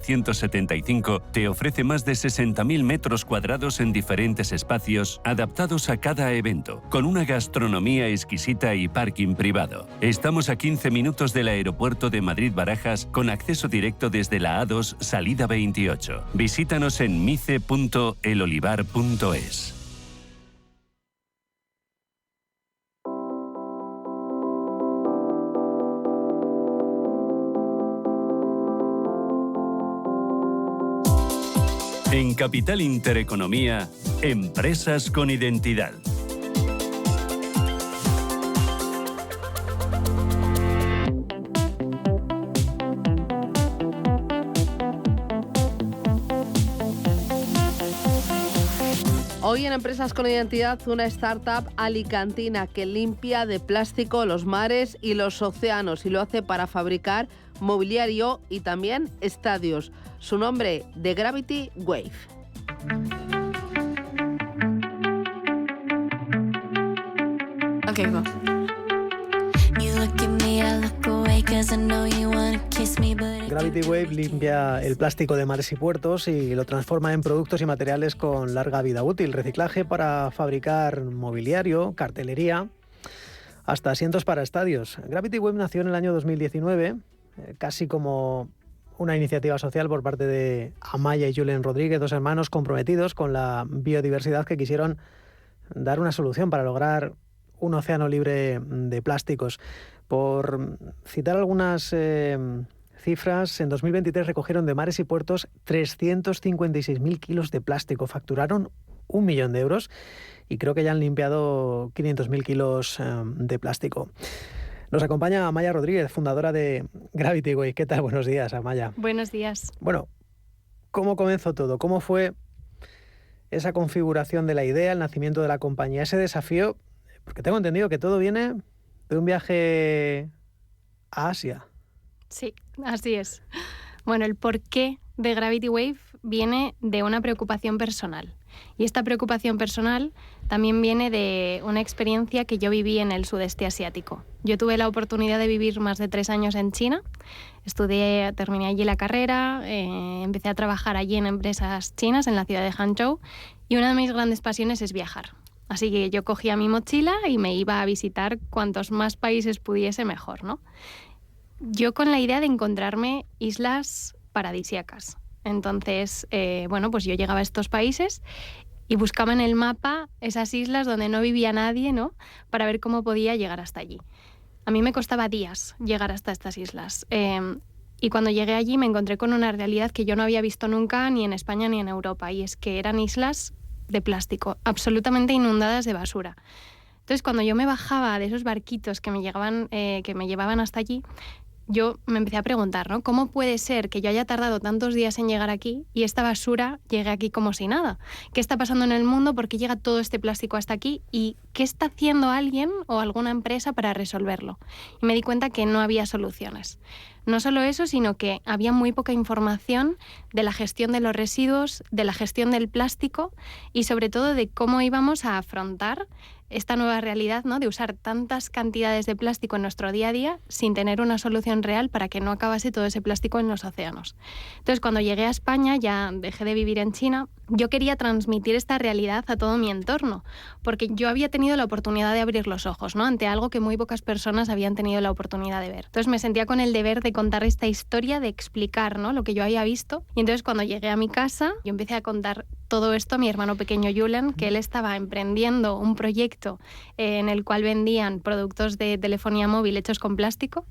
1975 te ofrece más de 60.000 metros cuadrados en diferentes espacios adaptados a cada evento, con una gastronomía exquisita y parking privado. Estamos a 15 minutos del aeropuerto de Madrid-Barajas con acceso directo desde la A2, salida 28. Visítanos en mice.elolivar.es. En Capital Intereconomía, Empresas con Identidad. Hoy en Empresas con Identidad, una startup alicantina que limpia de plástico los mares y los océanos y lo hace para fabricar mobiliario y también estadios. Su nombre, The Gravity Wave. Okay, go. Gravity Wave limpia el plástico de mares y puertos y lo transforma en productos y materiales con larga vida útil. Reciclaje para fabricar mobiliario, cartelería, hasta asientos para estadios. Gravity Wave nació en el año 2019, casi como una iniciativa social por parte de Amaya y Julen Rodríguez, dos hermanos comprometidos con la biodiversidad que quisieron dar una solución para lograr un océano libre de plásticos. Por citar algunas cifras, en 2023 recogieron de mares y puertos 356.000 kilos de plástico, facturaron 1 millón de euros y creo que ya han limpiado 500.000 kilos de plástico. Nos acompaña Amaya Rodríguez, fundadora de Gravity Wave. ¿Qué tal? Buenos días, Amaya. Buenos días. Bueno, ¿cómo comenzó todo? ¿Cómo fue esa configuración de la idea, el nacimiento de la compañía, ese desafío? Porque tengo entendido que todo viene de un viaje a Asia. Sí, así es. Bueno, el porqué de Gravity Wave viene de una preocupación personal. Y esta preocupación personal también viene de una experiencia que yo viví en el sudeste asiático. Yo tuve la oportunidad de vivir más de 3 años en China. Terminé allí la carrera, empecé a trabajar allí en empresas chinas en la ciudad de Hangzhou y una de mis grandes pasiones es viajar. Así que yo cogía mi mochila y me iba a visitar cuantos más países pudiese mejor, ¿no? Yo con la idea de encontrarme islas paradisíacas. Entonces, pues yo llegaba a estos países y buscaba en el mapa esas islas donde no vivía nadie, ¿no? Para ver cómo podía llegar hasta allí. A mí me costaba días llegar hasta estas islas. Y cuando llegué allí me encontré con una realidad que yo no había visto nunca ni en España ni en Europa, y es que eran islas de plástico, absolutamente inundadas de basura. Entonces, cuando yo me bajaba de esos barquitos que me llevaban hasta allí, yo me empecé a preguntar, ¿no? ¿Cómo puede ser que yo haya tardado tantos días en llegar aquí y esta basura llegue aquí como si nada? ¿Qué está pasando en el mundo? ¿Por qué llega todo este plástico hasta aquí? ¿Y qué está haciendo alguien o alguna empresa para resolverlo? Y me di cuenta que no había soluciones. No solo eso, sino que había muy poca información de la gestión de los residuos, de la gestión del plástico y sobre todo de cómo íbamos a afrontar esta nueva realidad, ¿no? De usar tantas cantidades de plástico en nuestro día a día sin tener una solución real para que no acabase todo ese plástico en los océanos. Entonces, cuando llegué a España, ya dejé de vivir en China, yo quería transmitir esta realidad a todo mi entorno, porque yo había tenido la oportunidad de abrir los ojos, ¿no? Ante algo que muy pocas personas habían tenido la oportunidad de ver. Entonces me sentía con el deber de contar esta historia, de explicar, ¿no? Lo que yo había visto. Y entonces cuando llegué a mi casa, yo empecé a contar todo esto a mi hermano pequeño Julen, que él estaba emprendiendo un proyecto en el cual vendían productos de telefonía móvil hechos con plástico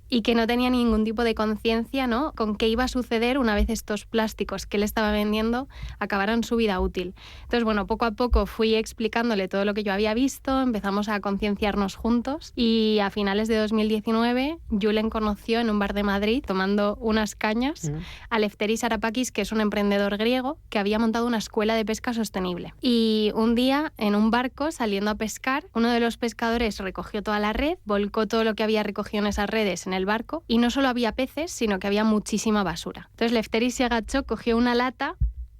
y que no tenía ningún tipo de conciencia, ¿no? Con qué iba a suceder una vez estos plásticos que él estaba vendiendo acabaran su vida útil. Entonces, bueno, poco a poco fui explicándole todo lo que yo había visto, empezamos a concienciarnos juntos y a finales de 2019 Julen conoció en un bar de Madrid, tomando unas cañas, a Lefteris Arapakis, que es un emprendedor griego que había montado una escuela de pesca sostenible. Y un día, en un barco, saliendo a pescar, uno de los pescadores recogió toda la red, volcó todo lo que había recogido en esas redes en el barco y no solo había peces, sino que había muchísima basura. Entonces Lefteris se agachó, cogió una lata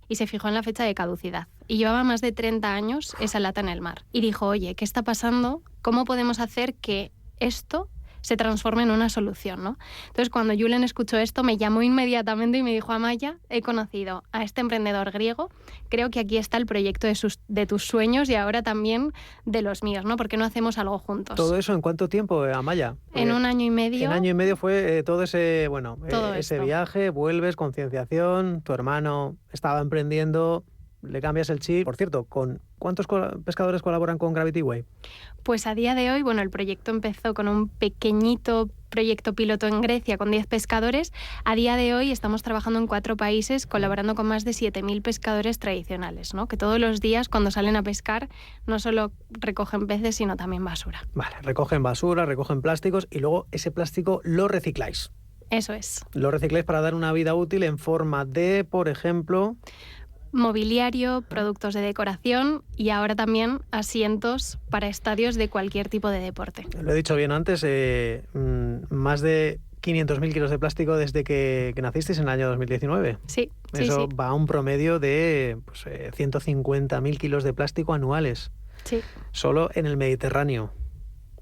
y se fijó en la fecha de caducidad. Y llevaba más de 30 años esa lata en el mar. Y dijo, oye, ¿qué está pasando? ¿Cómo podemos hacer que esto se transforme en una solución, ¿no? Entonces, cuando Julen escuchó esto, me llamó inmediatamente y me dijo: Amaya, he conocido a este emprendedor griego, creo que aquí está el proyecto de tus sueños y ahora también de los míos, ¿no? ¿Por qué no hacemos algo juntos? ¿Todo eso en cuánto tiempo, Amaya? En 1 año y medio. En año y medio fue todo ese, ese esto. viaje, vuelves, concienciación, tu hermano estaba emprendiendo, le cambias el chip. Por cierto, ¿con cuántos pescadores colaboran con Gravity Wave? Pues a día de hoy, el proyecto empezó con un pequeñito proyecto piloto en Grecia con 10 pescadores. A día de hoy estamos trabajando en 4 países, colaborando con más de 7.000 pescadores tradicionales, ¿no? Que todos los días, cuando salen a pescar, no solo recogen peces, sino también basura. Vale, recogen basura, recogen plásticos y luego ese plástico lo recicláis. Eso es. Lo recicláis para dar una vida útil en forma de, por ejemplo... mobiliario, productos de decoración y ahora también asientos para estadios de cualquier tipo de deporte. Lo he dicho bien antes, más de 500.000 kilos de plástico desde que nacisteis en el año 2019. Sí. Eso va a un promedio de 150.000 kilos de plástico anuales. Sí. Solo en el Mediterráneo.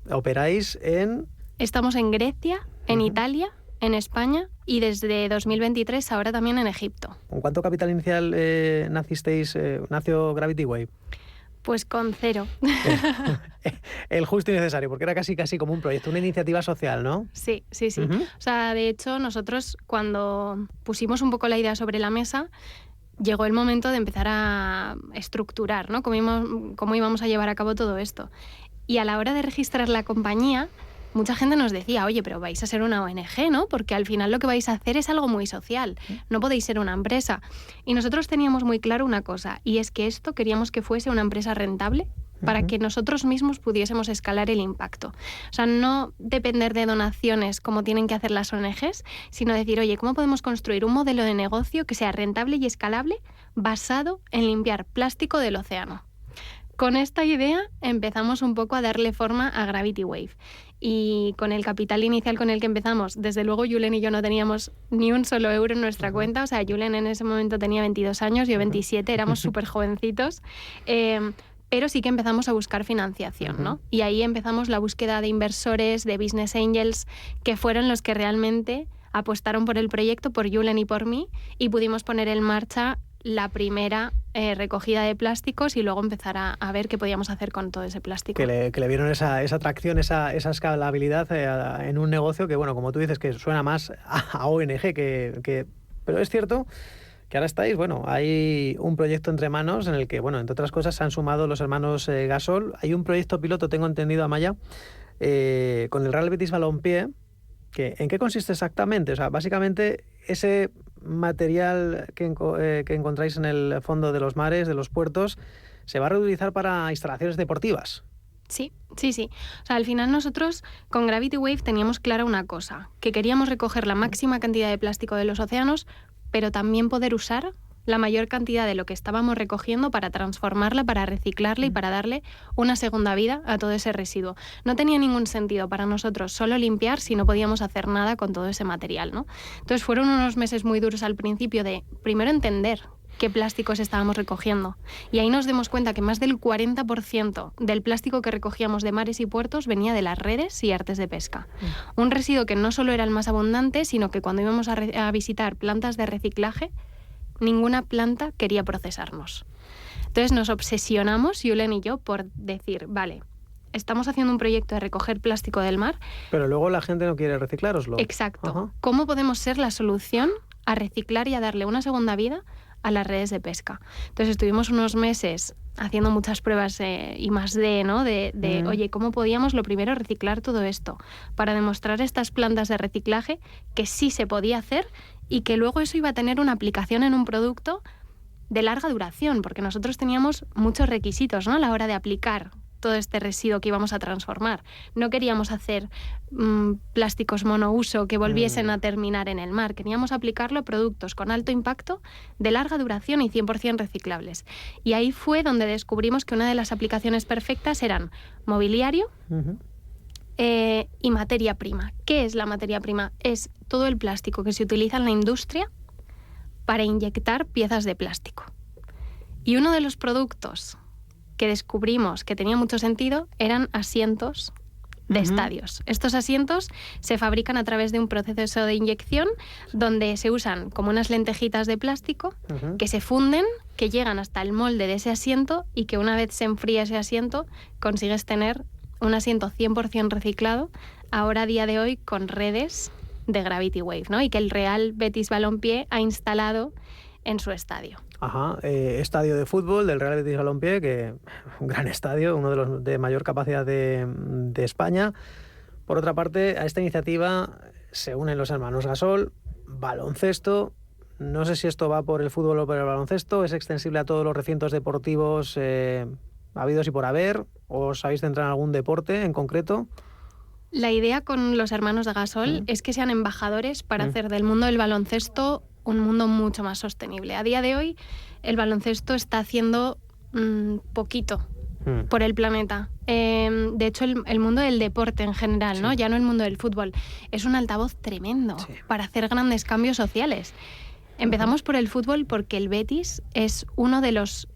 Operáis en... Estamos en Grecia, en Italia, en España y desde 2023 ahora también en Egipto. ¿Con cuánto capital inicial nació Gravity Wave? Pues con 0. El justo y necesario, porque era casi como un proyecto, una iniciativa social, ¿no? Sí. O sea, de hecho, nosotros cuando pusimos un poco la idea sobre la mesa, llegó el momento de empezar a estructurar, ¿no? Cómo íbamos a llevar a cabo todo esto. Y a la hora de registrar la compañía, mucha gente nos decía: oye, pero vais a ser una ONG, ¿no? Porque al final lo que vais a hacer es algo muy social, no podéis ser una empresa. Y nosotros teníamos muy claro una cosa, y es que esto queríamos que fuese una empresa rentable para que nosotros mismos pudiésemos escalar el impacto. O sea, no depender de donaciones como tienen que hacer las ONGs, sino decir: oye, ¿cómo podemos construir un modelo de negocio que sea rentable y escalable basado en limpiar plástico del océano? Con esta idea empezamos un poco a darle forma a Gravity Wave. Y con el capital inicial con el que empezamos, desde luego Julen y yo no teníamos ni un solo euro en nuestra cuenta. O sea, Julen en ese momento tenía 22 años, yo 27, éramos súper jovencitos. Pero sí que empezamos a buscar financiación, ¿no? Y ahí empezamos la búsqueda de inversores, de business angels, que fueron los que realmente apostaron por el proyecto, por Julen y por mí, y pudimos poner en marcha la primera recogida de plásticos y luego empezar a ver qué podíamos hacer con todo ese plástico. Que le vieron esa atracción, esa escalabilidad en un negocio que, como tú dices, que suena más a ONG pero es cierto que ahora estáis, hay un proyecto entre manos en el que, entre otras cosas, se han sumado los hermanos Gasol. Hay un proyecto piloto, tengo entendido, Amaya, con el Real Betis Balompié. ¿En qué consiste exactamente? O sea, básicamente ese material que encontráis en el fondo de los mares, de los puertos, se va a reutilizar para instalaciones deportivas. Sí. O sea, al final nosotros con Gravity Wave teníamos clara una cosa, que queríamos recoger la máxima cantidad de plástico de los océanos, pero también poder usar la mayor cantidad de lo que estábamos recogiendo para transformarla, para reciclarla y para darle una segunda vida a todo ese residuo. No tenía ningún sentido para nosotros solo limpiar si no podíamos hacer nada con todo ese material, ¿no? Entonces fueron unos meses muy duros al principio de primero entender qué plásticos estábamos recogiendo. Y ahí nos dimos cuenta que más del 40% del plástico que recogíamos de mares y puertos venía de las redes y artes de pesca. Un residuo que no solo era el más abundante, sino que cuando íbamos a visitar plantas de reciclaje, ninguna planta quería procesarnos. Entonces nos obsesionamos, Julen y yo, por decir, vale, estamos haciendo un proyecto de recoger plástico del mar. Pero luego la gente no quiere reciclároslo. Exacto. Ajá. ¿Cómo podemos ser la solución a reciclar y a darle una segunda vida a las redes de pesca? Entonces estuvimos unos meses haciendo muchas pruebas I+D, ¿no? Oye, ¿cómo podíamos lo primero reciclar todo esto? Para demostrar a estas plantas de reciclaje que sí se podía hacer y que luego eso iba a tener una aplicación en un producto de larga duración, porque nosotros teníamos muchos requisitos, ¿no? A la hora de aplicar todo este residuo que íbamos a transformar. No queríamos hacer plásticos monouso que volviesen a terminar en el mar. Queríamos aplicarlo a productos con alto impacto, de larga duración y 100% reciclables. Y ahí fue donde descubrimos que una de las aplicaciones perfectas eran mobiliario y materia prima. ¿Qué es la materia prima? Es todo el plástico que se utiliza en la industria para inyectar piezas de plástico. Y uno de los productos que descubrimos que tenía mucho sentido eran asientos de estadios. Estos asientos se fabrican a través de un proceso de inyección donde se usan como unas lentejitas de plástico que se funden, que llegan hasta el molde de ese asiento y que una vez se enfría ese asiento consigues tener un asiento 100% reciclado, ahora a día de hoy con redes de Gravity Wave, ¿no? Y que el Real Betis Balompié ha instalado en su estadio. Ajá, estadio de fútbol del Real Betis Balompié, que un gran estadio, uno de los de mayor capacidad de España. Por otra parte, a esta iniciativa se unen los hermanos Gasol, baloncesto. No sé si esto va por el fútbol o por el baloncesto, es extensible a todos los recintos deportivos habidos y por haber, o os habéis centrado en algún deporte en concreto. La idea con los hermanos de Gasol es que sean embajadores para hacer del mundo del baloncesto un mundo mucho más sostenible. A día de hoy, el baloncesto está haciendo poquito por el planeta. De hecho, el mundo del deporte en general, ¿no? Ya no el mundo del fútbol, es un altavoz tremendo para hacer grandes cambios sociales. Empezamos por el fútbol porque el Betis es uno de los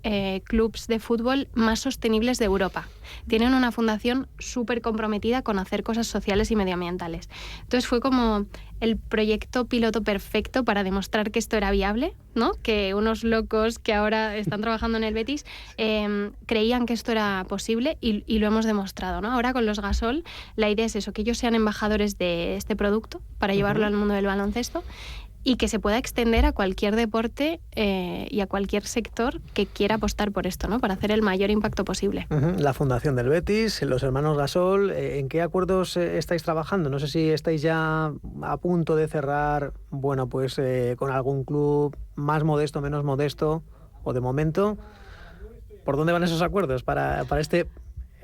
clubs de fútbol más sostenibles de Europa. Tienen una fundación súper comprometida con hacer cosas sociales y medioambientales. Entonces fue como el proyecto piloto perfecto para demostrar que esto era viable, ¿no? Que unos locos que ahora están trabajando en el Betis creían que esto era posible y lo hemos demostrado, ¿no? Ahora con los Gasol la idea es eso, que ellos sean embajadores de este producto para llevarlo al mundo del baloncesto y que se pueda extender a cualquier deporte y a cualquier sector que quiera apostar por esto, ¿no? Para hacer el mayor impacto posible. La fundación del Betis, los hermanos Gasol, ¿en qué acuerdos estáis trabajando? No sé si estáis ya a punto de cerrar, bueno, pues con algún club más modesto, menos modesto, o de momento. ¿Por dónde van esos acuerdos para este?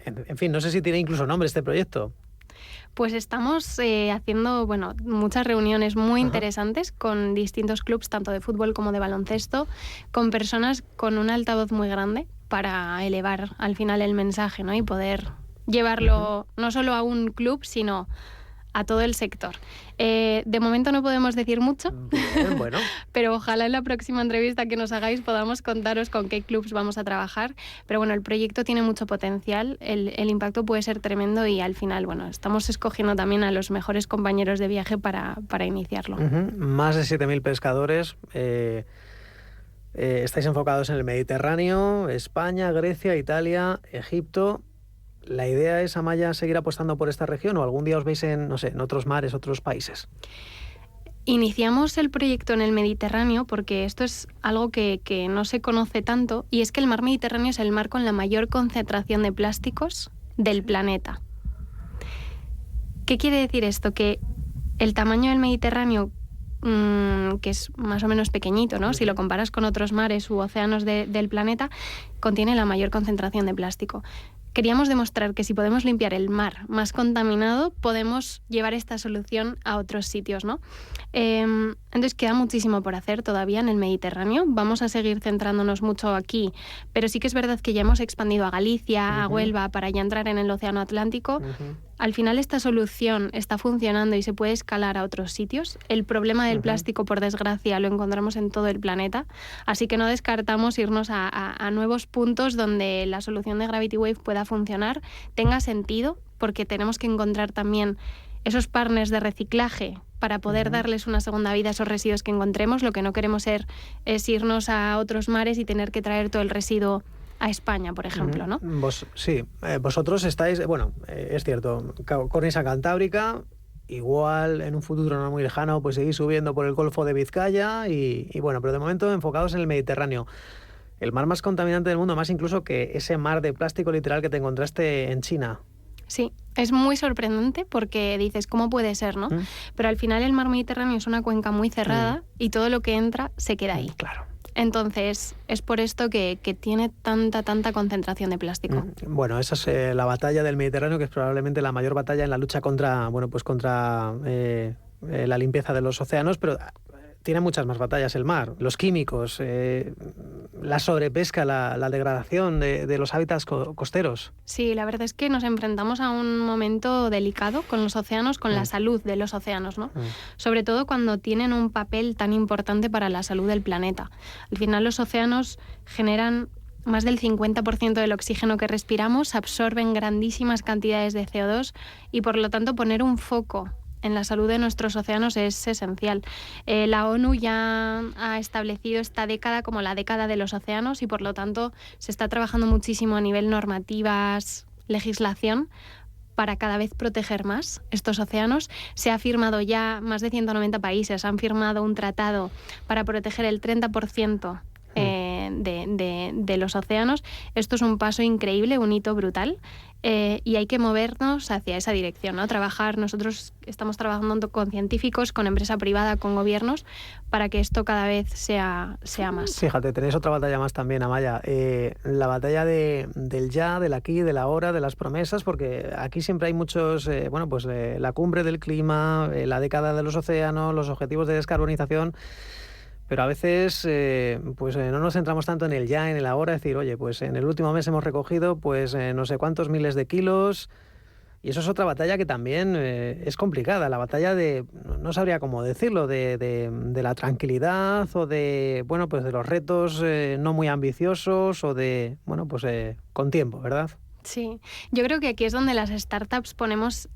En fin, no sé si tiene incluso nombre este proyecto. Pues estamos haciendo muchas reuniones muy interesantes con distintos clubs, tanto de fútbol como de baloncesto, con personas con un altavoz muy grande para elevar al final el mensaje, ¿no? Y poder llevarlo no solo a un club, sino a todo el sector. De momento no podemos decir mucho, Bien, bueno. pero ojalá en la próxima entrevista que nos hagáis podamos contaros con qué clubs vamos a trabajar. Pero bueno, el proyecto tiene mucho potencial, el impacto puede ser tremendo y al final, estamos escogiendo también a los mejores compañeros de viaje para iniciarlo. Más de 7.000 pescadores. Estáis enfocados en el Mediterráneo, España, Grecia, Italia, Egipto. ¿La idea es, Amaya, seguir apostando por esta región o algún día os veis en otros mares, otros países? Iniciamos el proyecto en el Mediterráneo porque esto es algo que no se conoce tanto y es que el mar Mediterráneo es el mar con la mayor concentración de plásticos del planeta. ¿Qué quiere decir esto? Que el tamaño del Mediterráneo, que es más o menos pequeñito, ¿no? Si lo comparas con otros mares u océanos del planeta, contiene la mayor concentración de plástico. Queríamos demostrar que si podemos limpiar el mar más contaminado, podemos llevar esta solución a otros sitios, ¿no? Entonces queda muchísimo por hacer todavía en el Mediterráneo. Vamos a seguir centrándonos mucho aquí, pero sí que es verdad que ya hemos expandido a Galicia, a Huelva, para ya entrar en el Océano Atlántico. Al final esta solución está funcionando y se puede escalar a otros sitios. El problema del plástico, por desgracia, lo encontramos en todo el planeta, así que no descartamos irnos a nuevos puntos donde la solución de Gravity Wave pueda funcionar, tenga sentido, porque tenemos que encontrar también esos partners de reciclaje para poder darles una segunda vida a esos residuos que encontremos. Lo que no queremos es irnos a otros mares y tener que traer todo el residuo a España, por ejemplo, ¿no? Vosotros estáis, es cierto, cornisa cantábrica, igual en un futuro no muy lejano, pues seguís subiendo por el Golfo de Vizcaya pero de momento enfocados en el Mediterráneo. El mar más contaminante del mundo, más incluso que ese mar de plástico literal que te encontraste en China. Sí, es muy sorprendente porque dices, ¿cómo puede ser, no? Pero al final el mar Mediterráneo es una cuenca muy cerrada y todo lo que entra se queda ahí. Claro. Entonces, es por esto que tiene tanta concentración de plástico. Bueno, esa es la batalla del Mediterráneo, que es probablemente la mayor batalla en la lucha contra la limpieza de los océanos, pero tiene muchas más batallas el mar. Los químicos, la sobrepesca, la degradación de los hábitats costeros. Sí, la verdad es que nos enfrentamos a un momento delicado con los océanos, con la salud de los océanos, ¿no? Sobre todo cuando tienen un papel tan importante para la salud del planeta. Al final los océanos generan más del 50% del oxígeno que respiramos, absorben grandísimas cantidades de CO2 y por lo tanto poner un foco en la salud de nuestros océanos es esencial. La ONU ya ha establecido esta década como la década de los océanos y por lo tanto se está trabajando muchísimo a nivel normativas, legislación, para cada vez proteger más estos océanos. Se ha firmado ya, más de 190 países han firmado un tratado para proteger el 30% de los océanos. Esto es un paso increíble, un hito brutal, y hay que movernos hacia esa dirección, ¿no? Nosotros estamos trabajando con científicos, con empresa privada, con gobiernos, para que esto cada vez sea más. Fíjate, tenéis otra batalla más también, Amaya. La batalla del ya, del aquí, del ahora, de las promesas, porque aquí siempre hay muchos, la cumbre del clima, la década de los océanos, los objetivos de descarbonización. Pero a veces no nos centramos tanto en el ya, en el ahora, es decir, oye, pues en el último mes hemos recogido no sé cuántos miles de kilos, y eso es otra batalla que también es complicada, la batalla no sabría cómo decirlo, de la tranquilidad o de los retos no muy ambiciosos o con tiempo, ¿verdad? Sí, yo creo que aquí es donde las startups ponemos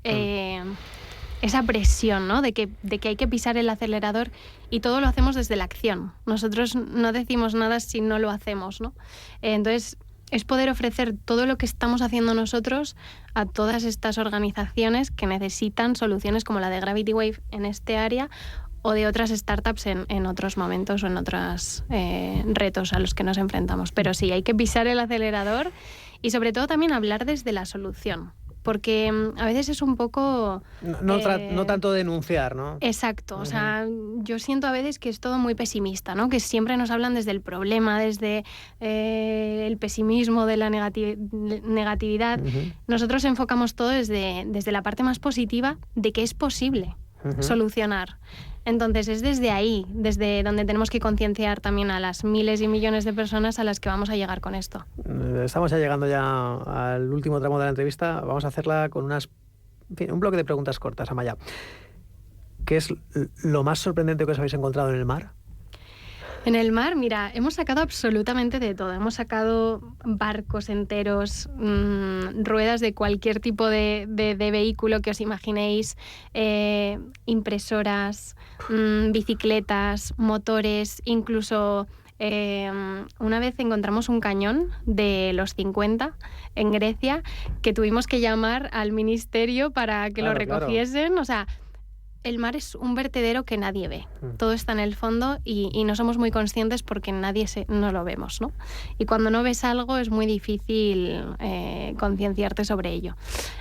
esa presión, ¿no? de que hay que pisar el acelerador y todo lo hacemos desde la acción. Nosotros no decimos nada si no lo hacemos, ¿no? Entonces, es poder ofrecer todo lo que estamos haciendo nosotros a todas estas organizaciones que necesitan soluciones como la de Gravity Wave en este área o de otras startups en otros momentos o en otros retos a los que nos enfrentamos. Pero sí, hay que pisar el acelerador y sobre todo también hablar desde la solución. Porque a veces es un poco... No tanto denunciar, ¿no? Exacto. O sea, yo siento a veces que es todo muy pesimista, ¿no? Que siempre nos hablan desde el problema, desde el pesimismo, de la negatividad. Nosotros enfocamos todo desde la parte más positiva de que es posible solucionar. Entonces es desde ahí, desde donde tenemos que concienciar también a las miles y millones de personas a las que vamos a llegar con esto. Estamos ya llegando al último tramo de la entrevista. Vamos a hacerla con un bloque de preguntas cortas, Amaya. ¿Qué es lo más sorprendente que os habéis encontrado en el mar? En el mar, mira, hemos sacado absolutamente de todo. Hemos sacado barcos enteros, ruedas de cualquier tipo de vehículo que os imaginéis, impresoras, bicicletas, motores, incluso... una vez encontramos un cañón de los 50 en Grecia que tuvimos que llamar al ministerio para que lo recogiesen. Claro. O sea, el mar es un vertedero que nadie ve. Todo está en el fondo y no somos muy conscientes porque no lo vemos, ¿no? Y cuando no ves algo es muy difícil concienciarte sobre ello.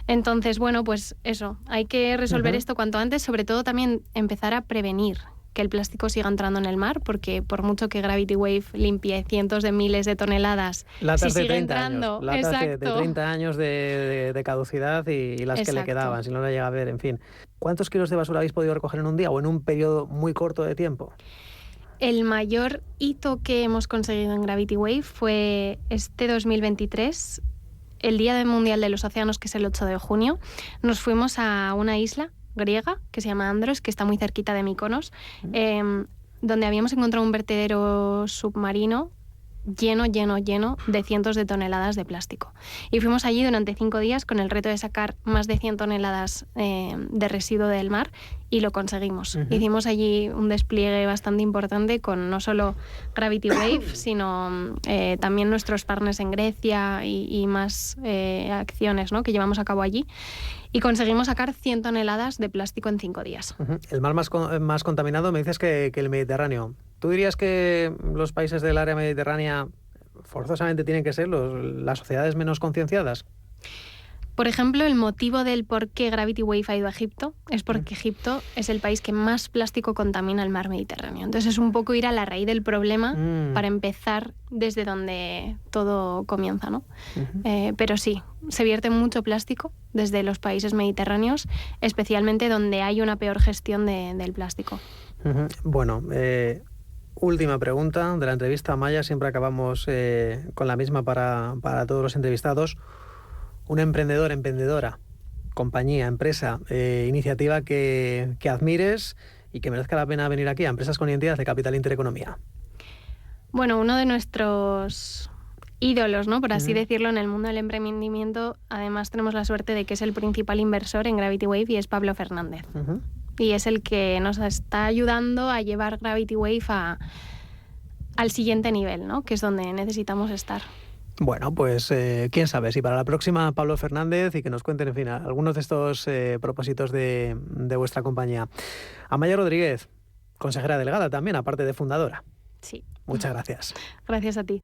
Entonces, pues eso, hay que resolver esto cuanto antes, sobre todo también empezar a prevenir que el plástico siga entrando en el mar, porque por mucho que Gravity Wave limpie cientos de miles de toneladas, latas si de sigue 30 entrando, años, latas de 30 años de caducidad y las que le quedaban, si no la llega a ver, en fin. ¿Cuántos kilos de basura habéis podido recoger en un día o en un periodo muy corto de tiempo? El mayor hito que hemos conseguido en Gravity Wave fue este 2023, el Día Mundial de los Océanos, que es el 8 de junio. Nos fuimos a una isla griega que se llama Andros, que está muy cerquita de Mykonos, donde habíamos encontrado un vertedero submarino lleno de cientos de toneladas de plástico. Y fuimos allí durante 5 días con el reto de sacar más de 100 toneladas de residuo del mar y lo conseguimos. Hicimos allí un despliegue bastante importante con no solo Gravity Wave, sino también nuestros partners en Grecia y más acciones, ¿no?, que llevamos a cabo allí. Y conseguimos sacar 100 toneladas de plástico en 5 días. El mar más contaminado me dices que el Mediterráneo. ¿Tú dirías que los países del área mediterránea forzosamente tienen que ser las sociedades menos concienciadas? Por ejemplo, el motivo del por qué Gravity Wave ha ido a Egipto es porque Egipto es el país que más plástico contamina el mar Mediterráneo. Entonces es un poco ir a la raíz del problema para empezar desde donde todo comienza, ¿no? Pero sí, se vierte mucho plástico desde los países mediterráneos, especialmente donde hay una peor gestión del plástico. Bueno, última pregunta de la entrevista, Amaya. Siempre acabamos con la misma para todos los entrevistados. Un emprendedor, emprendedora, compañía, empresa, iniciativa que admires y que merezca la pena venir aquí a Empresas con Identidad de Capital Intereconomía. Bueno, uno de nuestros ídolos, ¿no? Por así decirlo, en el mundo del emprendimiento. Además, tenemos la suerte de que es el principal inversor en Gravity Wave y es Pablo Fernández. Y es el que nos está ayudando a llevar Gravity Wave al siguiente nivel, ¿no? Que es donde necesitamos estar. Bueno, pues quién sabe, si para la próxima Pablo Fernández y que nos cuenten, en fin, algunos de estos propósitos de vuestra compañía. Amaia Rodríguez, consejera delegada también, aparte de fundadora. Sí. Muchas gracias. Gracias a ti.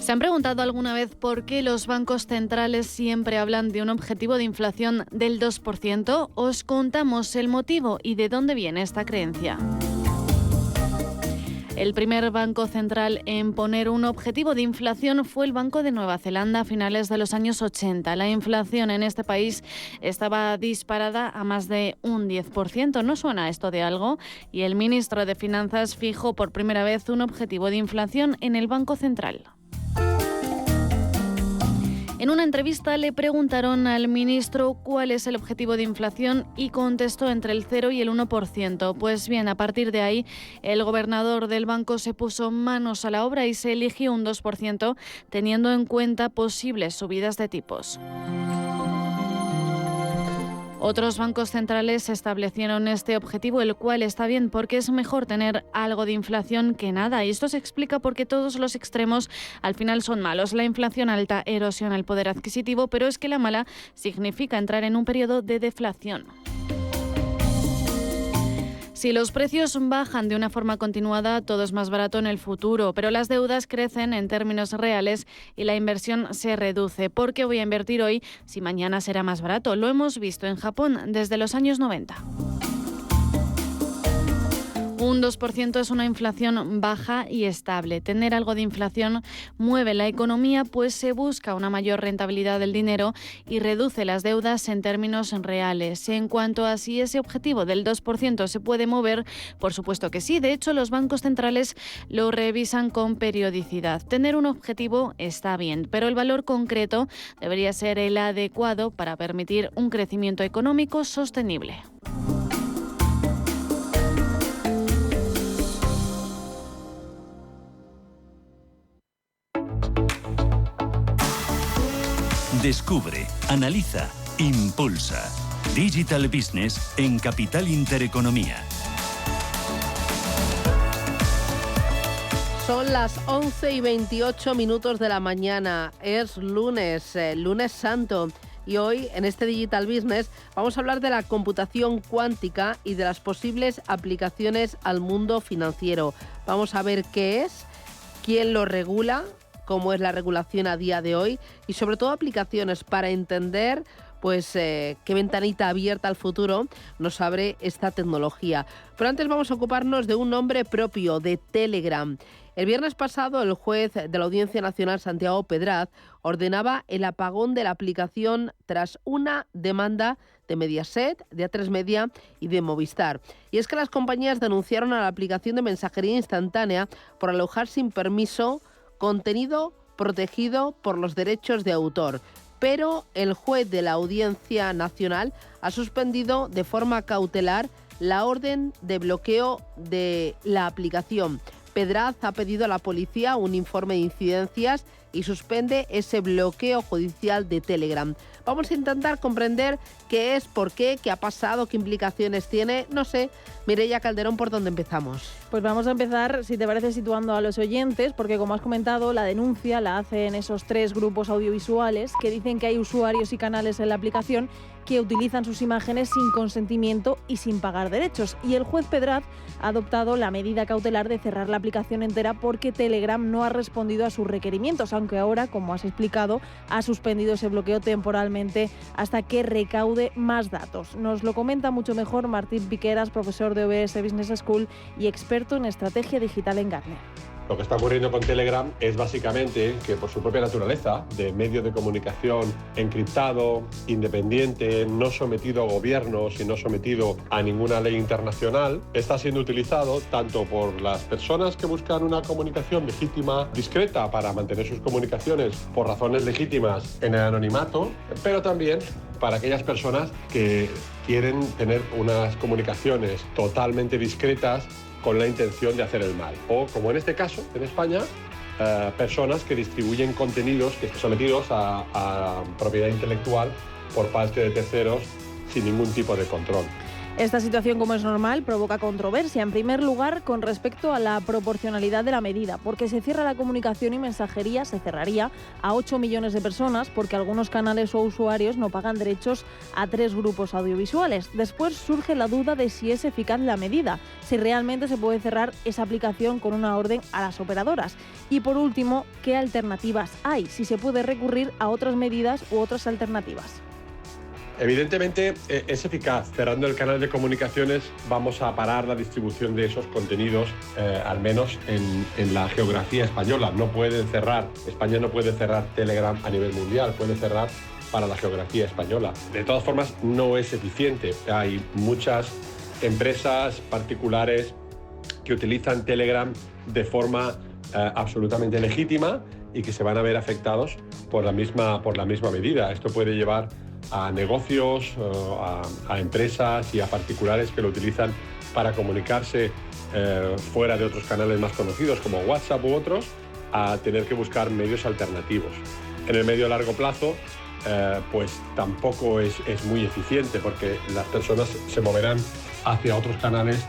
¿Se han preguntado alguna vez por qué los bancos centrales siempre hablan de un objetivo de inflación del 2%? Os contamos el motivo y de dónde viene esta creencia. El primer banco central en poner un objetivo de inflación fue el Banco de Nueva Zelanda a finales de los años 80. La inflación en este país estaba disparada a más de un 10%. ¿No suena esto de algo? Y el ministro de Finanzas fijó por primera vez un objetivo de inflación en el Banco Central. En una entrevista le preguntaron al ministro cuál es el objetivo de inflación y contestó entre el 0 y el 1%. Pues bien, a partir de ahí, el gobernador del banco se puso manos a la obra y se eligió un 2%, teniendo en cuenta posibles subidas de tipos. Otros bancos centrales establecieron este objetivo, el cual está bien porque es mejor tener algo de inflación que nada. Y esto se explica porque todos los extremos al final son malos. La inflación alta erosiona el poder adquisitivo, pero es que la mala significa entrar en un periodo de deflación. Si los precios bajan de una forma continuada, todo es más barato en el futuro, pero las deudas crecen en términos reales y la inversión se reduce. ¿Por qué voy a invertir hoy si mañana será más barato? Lo hemos visto en Japón desde los años 90. Un 2% es una inflación baja y estable. Tener algo de inflación mueve la economía, pues se busca una mayor rentabilidad del dinero y reduce las deudas en términos reales. En cuanto a si ese objetivo del 2% se puede mover, por supuesto que sí. De hecho, los bancos centrales lo revisan con periodicidad. Tener un objetivo está bien, pero el valor concreto debería ser el adecuado para permitir un crecimiento económico sostenible. Descubre, analiza, impulsa. Digital Business en Capital Intereconomía. Son las 11:28 de la mañana. Es lunes, lunes santo. Y hoy, en este Digital Business, vamos a hablar de la computación cuántica y de las posibles aplicaciones al mundo financiero. Vamos a ver qué es, quién lo regula, cómo es la regulación a día de hoy y sobre todo aplicaciones para entender qué ventanita abierta al futuro nos abre esta tecnología. Pero antes vamos a ocuparnos de un nombre propio, de Telegram. El viernes pasado el juez de la Audiencia Nacional, Santiago Pedraz, ordenaba el apagón de la aplicación tras una demanda de Mediaset, de A3 Media y de Movistar. Y es que las compañías denunciaron a la aplicación de mensajería instantánea por alojar sin permiso contenido protegido por los derechos de autor. Pero el juez de la Audiencia Nacional ha suspendido de forma cautelar la orden de bloqueo de la aplicación. Pedraz ha pedido a la policía un informe de incidencias y suspende ese bloqueo judicial de Telegram. Vamos a intentar comprender qué es, por qué ha pasado, qué implicaciones tiene. No sé, Mireia Calderón, ¿por dónde empezamos? Pues vamos a empezar, si te parece, situando a los oyentes, porque como has comentado, la denuncia la hacen esos 3 grupos audiovisuales que dicen que hay usuarios y canales en la aplicación que utilizan sus imágenes sin consentimiento y sin pagar derechos. Y el juez Pedraz ha adoptado la medida cautelar de cerrar la aplicación entera porque Telegram no ha respondido a sus requerimientos, aunque ahora, como has explicado, ha suspendido ese bloqueo temporalmente hasta que recaude más datos. Nos lo comenta mucho mejor Martín Piqueras, profesor de OBS Business School y experto en estrategia digital en Gartner. Lo que está ocurriendo con Telegram es básicamente que por su propia naturaleza de medio de comunicación encriptado, independiente, no sometido a gobiernos y no sometido a ninguna ley internacional, está siendo utilizado tanto por las personas que buscan una comunicación legítima, discreta, para mantener sus comunicaciones por razones legítimas en el anonimato, pero también para aquellas personas que quieren tener unas comunicaciones totalmente discretas con la intención de hacer el mal. O, como en este caso, en España, personas que distribuyen contenidos que están sometidos a propiedad intelectual por parte de terceros sin ningún tipo de control. Esta situación, como es normal, provoca controversia. En primer lugar, con respecto a la proporcionalidad de la medida, porque se cierra la comunicación y mensajería, se cerraría a 8 millones de personas, porque algunos canales o usuarios no pagan derechos a 3 grupos audiovisuales. Después surge la duda de si es eficaz la medida, si realmente se puede cerrar esa aplicación con una orden a las operadoras. Y por último, ¿qué alternativas hay? Si se puede recurrir a otras medidas u otras alternativas. Evidentemente es eficaz. Cerrando el canal de comunicaciones vamos a parar la distribución de esos contenidos, al menos en la geografía española. España no puede cerrar Telegram a nivel mundial, puede cerrar para la geografía española. De todas formas, no es eficiente. Hay muchas empresas particulares que utilizan Telegram de forma absolutamente legítima y que se van a ver afectados por la misma medida. Esto puede llevar a negocios, a empresas y a particulares que lo utilizan para comunicarse fuera de otros canales más conocidos como WhatsApp u otros, a tener que buscar medios alternativos. En el medio y largo plazo, pues tampoco es muy eficiente, porque las personas se moverán hacia otros canales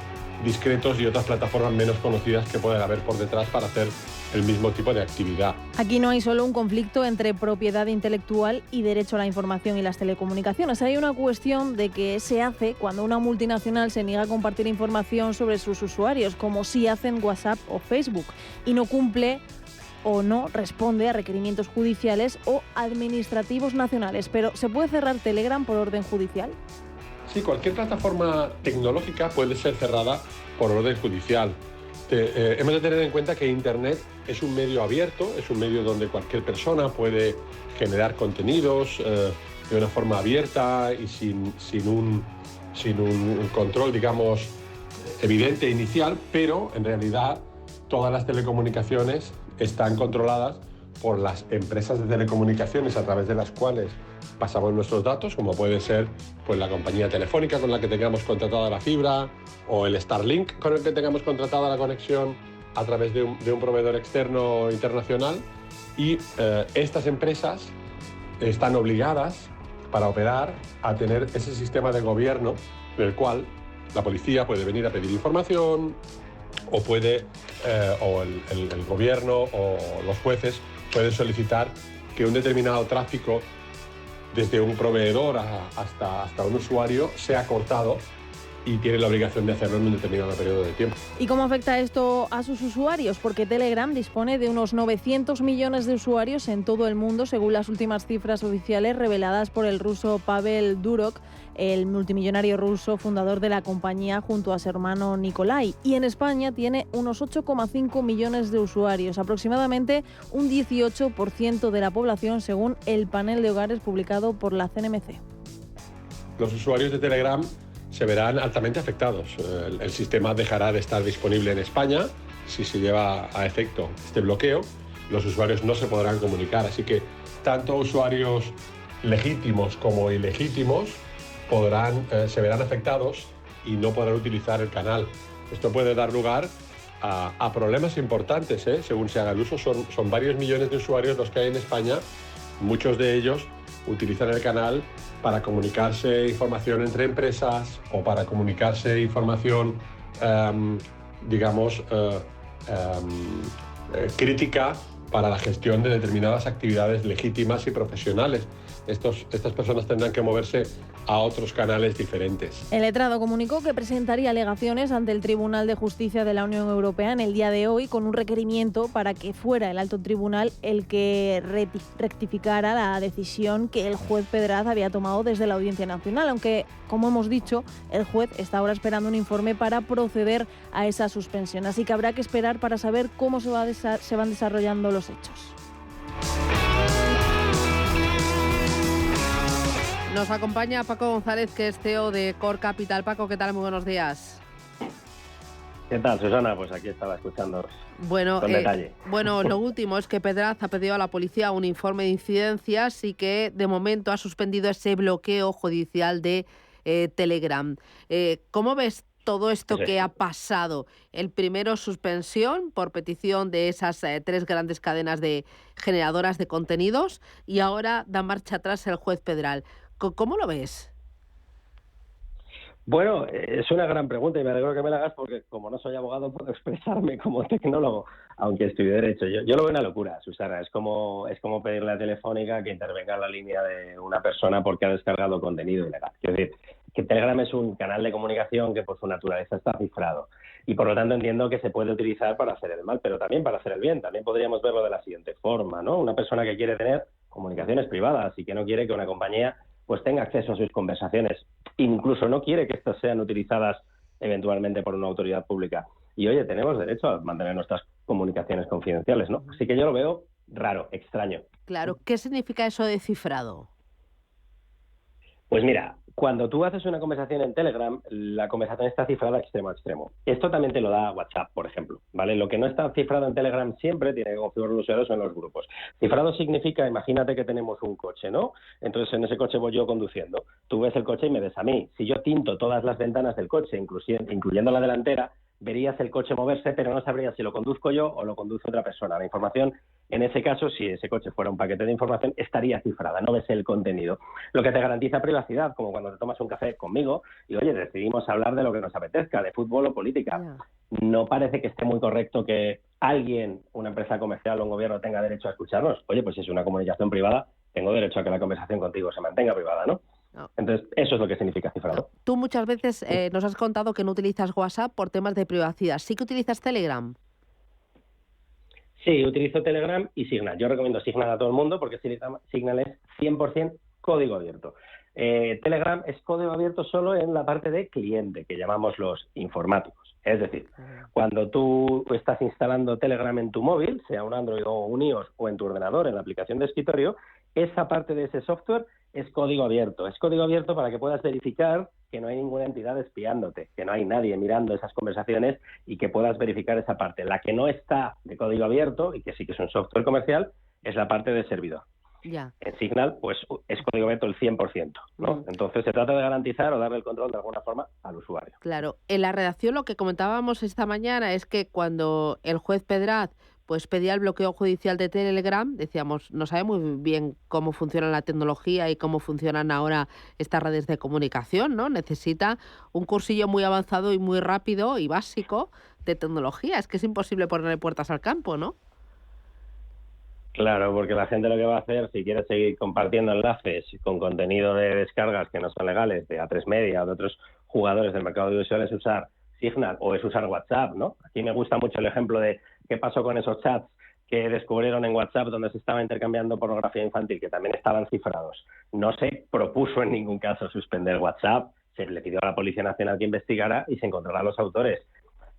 discretos y otras plataformas menos conocidas que pueden haber por detrás para hacer el mismo tipo de actividad. Aquí no hay solo un conflicto entre propiedad intelectual y derecho a la información y las telecomunicaciones. Hay una cuestión de qué se hace cuando una multinacional se niega a compartir información sobre sus usuarios, como sí hacen WhatsApp o Facebook, y no cumple o no responde a requerimientos judiciales o administrativos nacionales. Pero ¿se puede cerrar Telegram por orden judicial? Sí, cualquier plataforma tecnológica puede ser cerrada por orden judicial. Hemos de tener en cuenta que Internet es un medio abierto, es un medio donde cualquier persona puede generar contenidos de una forma abierta y sin un control, digamos, evidente inicial, pero en realidad todas las telecomunicaciones están controladas por las empresas de telecomunicaciones a través de las cuales pasamos nuestros datos, como puede ser pues, la compañía telefónica con la que tengamos contratada la fibra, o el Starlink con el que tengamos contratada la conexión a través de un proveedor externo internacional. Y estas empresas están obligadas, para operar, a tener ese sistema de gobierno en el cual la policía puede venir a pedir información, o puede, el gobierno o los jueces pueden solicitar que un determinado tráfico desde un proveedor hasta un usuario sea cortado, y tiene la obligación de hacerlo en un determinado periodo de tiempo. ¿Y cómo afecta esto a sus usuarios? Porque Telegram dispone de unos 900 millones de usuarios en todo el mundo, según las últimas cifras oficiales reveladas por el ruso Pavel Durov, el multimillonario ruso fundador de la compañía junto a su hermano Nikolai. Y en España tiene unos 8,5 millones de usuarios, aproximadamente un 18% de la población, según el panel de hogares publicado por la CNMC. Los usuarios de Telegram se verán altamente afectados. El sistema dejará de estar disponible en España si se lleva a efecto este bloqueo. Los usuarios no se podrán comunicar, así que tanto usuarios legítimos como ilegítimos se verán afectados y no podrán utilizar el canal. Esto puede dar lugar a problemas importantes, según se haga el uso. Son varios millones de usuarios los que hay en España. Muchos de ellos utilizan el canal para comunicarse información entre empresas o para comunicarse información, crítica para la gestión de determinadas actividades legítimas y profesionales. Estas personas tendrán que moverse a otros canales diferentes. El letrado comunicó que presentaría alegaciones ante el Tribunal de Justicia de la Unión Europea en el día de hoy, con un requerimiento para que fuera el alto tribunal el que rectificara la decisión que el juez Pedraz había tomado desde la Audiencia Nacional, aunque, como hemos dicho, el juez está ahora esperando un informe para proceder a esa suspensión. Así que habrá que esperar para saber cómo se van desarrollando los hechos. Nos acompaña Paco González, que es CEO de Core Capital. Paco, ¿qué tal? Muy buenos días. ¿Qué tal, Susana? Pues aquí estaba escuchando con detalle. Bueno, lo último es que Pedraz ha pedido a la policía un informe de incidencias y que de momento ha suspendido ese bloqueo judicial de Telegram. ¿Cómo ves todo esto Eso es. que ha pasado? El primero, suspensión por petición de esas 3 grandes cadenas de generadoras de contenidos, y ahora da marcha atrás el juez federal. ¿Cómo lo ves? Bueno, es una gran pregunta y me alegro que me la hagas porque como no soy abogado puedo expresarme como tecnólogo, aunque estudié Derecho. Yo lo veo una locura, Susana. Es como pedirle a Telefónica que intervenga en la línea de una persona porque ha descargado contenido ilegal. Quiero decir, que Telegram es un canal de comunicación que por su naturaleza está cifrado y por lo tanto entiendo que se puede utilizar para hacer el mal, pero también para hacer el bien. También podríamos verlo de la siguiente forma, ¿no? Una persona que quiere tener comunicaciones privadas y que no quiere que una compañía pues tenga acceso a sus conversaciones. Incluso no quiere que estas sean utilizadas eventualmente por una autoridad pública. Y oye, tenemos derecho a mantener nuestras comunicaciones confidenciales, ¿no? Así que yo lo veo raro, extraño. Claro, ¿qué significa eso de cifrado? Pues mira, cuando tú haces una conversación en Telegram, la conversación está cifrada extremo a extremo. Esto también te lo da WhatsApp, por ejemplo, ¿vale? Lo que no está cifrado en Telegram siempre tiene que configurar los usuarios en los grupos. Cifrado significa, imagínate que tenemos un coche, ¿no? Entonces en ese coche voy yo conduciendo. Tú ves el coche y me ves a mí. Si yo tinto todas las ventanas del coche, incluyendo la delantera, verías el coche moverse, pero no sabrías si lo conduzco yo o lo conduce otra persona. La información, en ese caso, si ese coche fuera un paquete de información, estaría cifrada, no ves el contenido. Lo que te garantiza privacidad, como cuando te tomas un café conmigo y, oye, decidimos hablar de lo que nos apetezca, de fútbol o política. No parece que esté muy correcto que alguien, una empresa comercial o un gobierno tenga derecho a escucharnos. Oye, pues si es una comunicación privada, tengo derecho a que la conversación contigo se mantenga privada, ¿no? No. Entonces, eso es lo que significa cifrado. Tú muchas veces nos has contado que no utilizas WhatsApp por temas de privacidad. ¿Sí que utilizas Telegram? Sí, utilizo Telegram y Signal. Yo recomiendo Signal a todo el mundo porque Signal es 100% código abierto. Telegram es código abierto solo en la parte de cliente, que llamamos los informáticos. Es decir, cuando tú estás instalando Telegram en tu móvil, sea un Android o un iOS, o en tu ordenador, en la aplicación de escritorio, esa parte de ese software es código abierto. Es código abierto para que puedas verificar que no hay ninguna entidad espiándote, que no hay nadie mirando esas conversaciones y que puedas verificar esa parte. La que no está de código abierto y que sí que es un software comercial es la parte de servidor. Ya. En Signal, pues es código abierto el 100%, ¿no? Entonces se trata de garantizar o darle el control de alguna forma al usuario. Claro. En la redacción lo que comentábamos esta mañana es que cuando el juez Pedraz pues pedía el bloqueo judicial de Telegram, decíamos, no sabe muy bien cómo funciona la tecnología y cómo funcionan ahora estas redes de comunicación, ¿no? Necesita un cursillo muy avanzado y muy rápido y básico de tecnología. Es que es imposible ponerle puertas al campo, ¿no? Claro, porque la gente lo que va a hacer, si quiere seguir compartiendo enlaces con contenido de descargas que no son legales, de A3 Media o de otros jugadores del mercado audiovisual, es usar Signal o es usar WhatsApp, ¿no? Aquí me gusta mucho el ejemplo de qué pasó con esos chats que descubrieron en WhatsApp donde se estaba intercambiando pornografía infantil, que también estaban cifrados. No se propuso en ningún caso suspender WhatsApp, se le pidió a la Policía Nacional que investigara y se encontrará a los autores.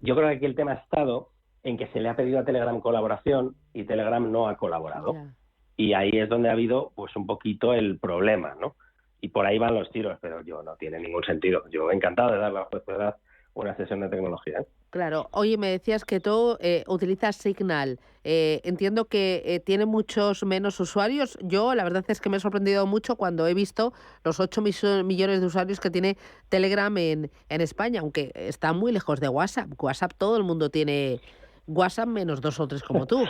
Yo creo que aquí el tema ha estado en que se le ha pedido a Telegram colaboración y Telegram no ha colaborado. Yeah. Y ahí es donde ha habido pues un poquito el problema, ¿no? Y por ahí van los tiros, pero no tiene ningún sentido. Yo encantado de darle a la juez Pedraz una sesión de tecnología. Claro. Oye, me decías que tú utilizas Signal. Entiendo que tiene muchos menos usuarios. Yo, la verdad es que me he sorprendido mucho cuando he visto los 8 millones de usuarios que tiene Telegram en España, aunque está muy lejos de WhatsApp. WhatsApp, todo el mundo tiene WhatsApp menos 2 o 3 como tú.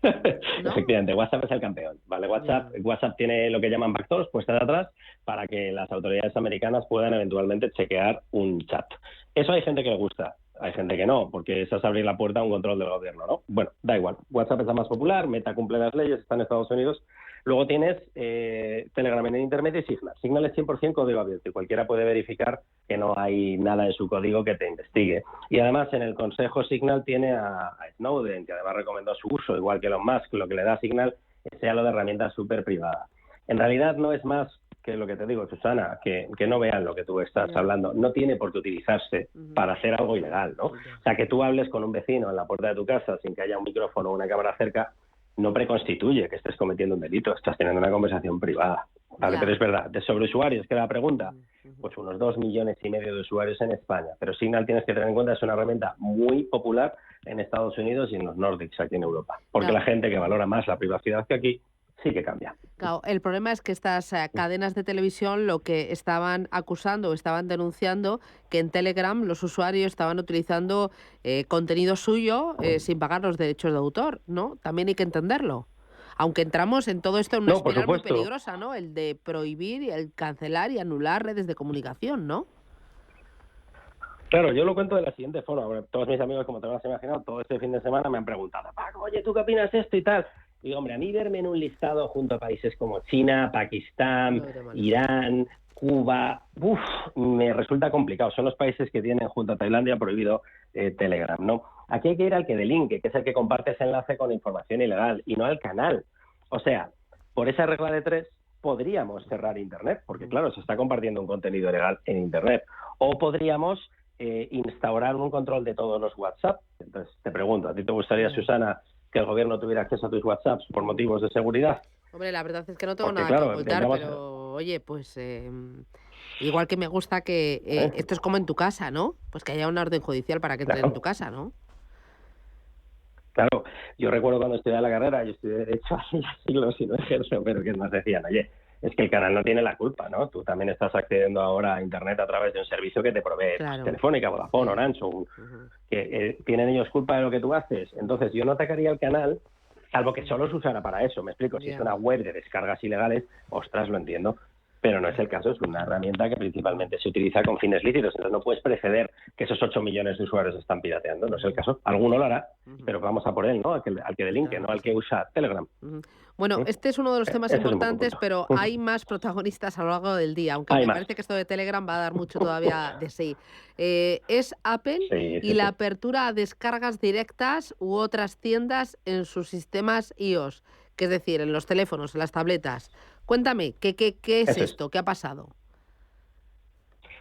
¿No? Efectivamente, WhatsApp es el campeón, ¿vale? WhatsApp tiene lo que llaman backdoors puestas atrás para que las autoridades americanas puedan eventualmente chequear un chat. Eso hay gente que le gusta, hay gente que no, porque eso es abrir la puerta a un control del gobierno, ¿no? Bueno, da igual. WhatsApp es la más popular, Meta cumple las leyes, está en Estados Unidos. Luego tienes Telegram en Internet y Signal. Signal es 100% código abierto y cualquiera puede verificar que no hay nada de su código que te investigue. Y además en el consejo Signal tiene a Snowden, que además recomendó su uso, igual que Elon Musk. Lo que le da a Signal es sea lo de herramienta súper privada. En realidad no es más que lo que te digo, Susana, que no vean lo que tú estás hablando. No tiene por qué utilizarse para hacer algo ilegal, ¿no? O sea, que tú hables con un vecino en la puerta de tu casa sin que haya un micrófono o una cámara cerca, no preconstituye que estés cometiendo un delito, estás teniendo una conversación privada. Vale, pero es verdad. Sobre usuarios, que la pregunta, pues unos 2,5 millones de usuarios en España. Pero Signal, tienes que tener en cuenta, es una herramienta muy popular en Estados Unidos y en los Nordics, aquí en Europa. Porque la gente que valora más la privacidad que aquí, sí que cambia. Claro, el problema es que estas cadenas de televisión lo que estaban acusando o estaban denunciando que en Telegram los usuarios estaban utilizando contenido suyo sin pagar los derechos de autor, ¿no? También hay que entenderlo. Aunque entramos en todo esto en una espiral muy peligrosa, ¿no? El de prohibir y el cancelar y anular redes de comunicación, ¿no? Claro, yo lo cuento de la siguiente forma. Bueno, todos mis amigos, como te habrás imaginado, todo este fin de semana me han preguntado, Paco, oye, ¿tú qué opinas de esto y tal? Digo, hombre, a mí verme en un listado junto a países como China, Pakistán, Irán, Cuba, me resulta complicado. Son los países que tienen junto a Tailandia prohibido Telegram, ¿no? Aquí hay que ir al que delinque, que es el que comparte ese enlace con información ilegal, y no al canal. O sea, por esa regla de 3 podríamos cerrar Internet, porque claro, se está compartiendo un contenido ilegal en Internet. O podríamos instaurar un control de todos los WhatsApp. Entonces, te pregunto, ¿a ti te gustaría, Susana, que el gobierno tuviera acceso a tus WhatsApps por motivos de seguridad? Hombre, la verdad es que no tengo nada que ocultar, pero oye, pues igual que me gusta que esto es como en tu casa, ¿no? Pues que haya una orden judicial para que entre en tu casa, ¿no? Claro, yo recuerdo cuando estudié la carrera, yo estudié Derecho hace siglos y no ejerzo, pero que nos decían, oye, es que el canal no tiene la culpa, ¿no? Tú también estás accediendo ahora a Internet a través de un servicio que te provee Telefónica, Vodafone, Orange, que tienen ellos culpa de lo que tú haces. Entonces, yo no atacaría el canal, salvo que solo se usara para eso, me explico. Si es una web de descargas ilegales, ostras, lo entiendo. Pero no es el caso, es una herramienta que principalmente se utiliza con fines lícitos. Entonces no puedes preceder que esos 8 millones de usuarios están pirateando, no es el caso. Alguno lo hará, pero vamos a por él, ¿no? Al que delinque, no al que usa Telegram. Bueno, este es uno de los temas importantes, pero hay más protagonistas a lo largo del día, aunque me parece que esto de Telegram va a dar mucho todavía de sí. Es Apple y la apertura a descargas directas u otras tiendas en sus sistemas iOS, que es decir, en los teléfonos, en las tabletas. Cuéntame, ¿qué es esto? ¿Qué ha pasado?